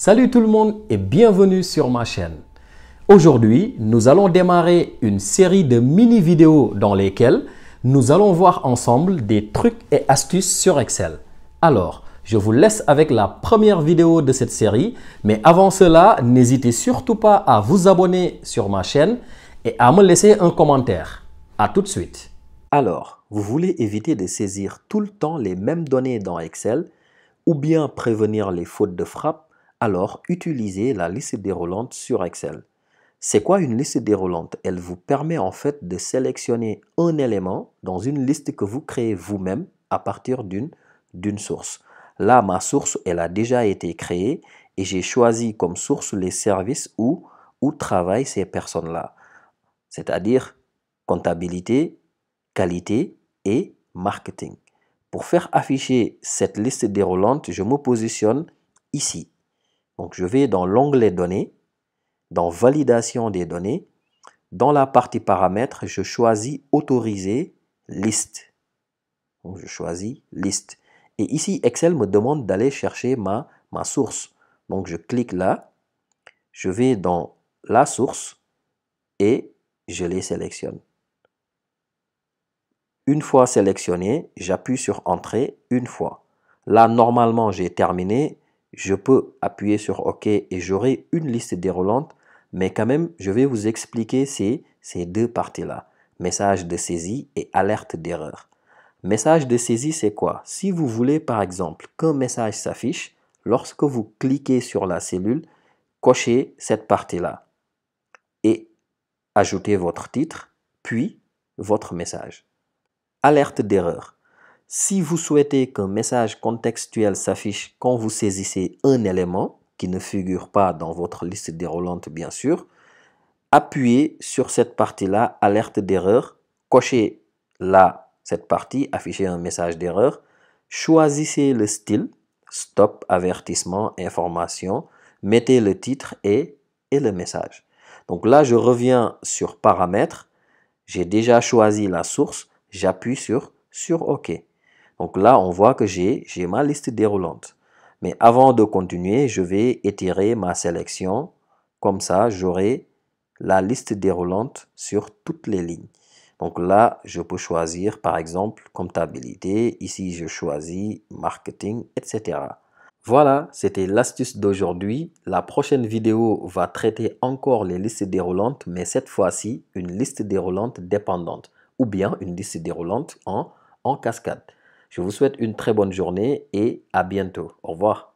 Salut tout le monde et bienvenue sur ma chaîne. Aujourd'hui, nous allons démarrer une série de mini-vidéos dans lesquelles nous allons voir ensemble des trucs et astuces sur Excel. Alors, je vous laisse avec la première vidéo de cette série, mais avant cela, n'hésitez surtout pas à vous abonner sur ma chaîne et à me laisser un commentaire. À tout de suite. Alors, vous voulez éviter de saisir tout le temps les mêmes données dans Excel ou bien prévenir les fautes de frappe, alors utilisez la liste déroulante sur Excel. C'est quoi une liste déroulante? Elle vous permet en fait de sélectionner un élément dans une liste que vous créez vous-même à partir d'une source. Là, ma source, elle a déjà été créée et j'ai choisi comme source les services où travaillent ces personnes-là, c'est-à-dire comptabilité, qualité et marketing. Pour faire afficher cette liste déroulante, je me positionne ici. Donc, je vais dans l'onglet Données, dans Validation des données. Dans la partie Paramètres, je choisis Autoriser liste. Donc, je choisis Liste. Et ici, Excel me demande d'aller chercher ma source. Donc, je clique là, je vais dans la source et je les sélectionne. Une fois sélectionné, j'appuie sur Entrée une fois. Là, normalement, j'ai terminé. Je peux appuyer sur OK et j'aurai une liste déroulante. Mais quand même, je vais vous expliquer ces deux parties-là. Message de saisie et alerte d'erreur. Message de saisie, c'est quoi? Si vous voulez, par exemple, qu'un message s'affiche, lorsque vous cliquez sur la cellule, cochez cette partie-là et ajoutez votre titre, puis votre message. Alerte d'erreur. Si vous souhaitez qu'un message contextuel s'affiche quand vous saisissez un élément qui ne figure pas dans votre liste déroulante, bien sûr, appuyez sur cette partie-là, alerte d'erreur, cochez là cette partie, afficher un message d'erreur, choisissez le style, stop, avertissement, information, mettez le titre et le message. Donc là, je reviens sur paramètres, j'ai déjà choisi la source, j'appuie sur OK. Donc là, on voit que j'ai ma liste déroulante. Mais avant de continuer, je vais étirer ma sélection. Comme ça, j'aurai la liste déroulante sur toutes les lignes. Donc là, je peux choisir par exemple comptabilité. Ici, je choisis marketing, etc. Voilà, c'était l'astuce d'aujourd'hui. La prochaine vidéo va traiter encore les listes déroulantes, mais cette fois-ci, une liste déroulante dépendante ou bien une liste déroulante en cascade. Je vous souhaite une très bonne journée et à bientôt. Au revoir.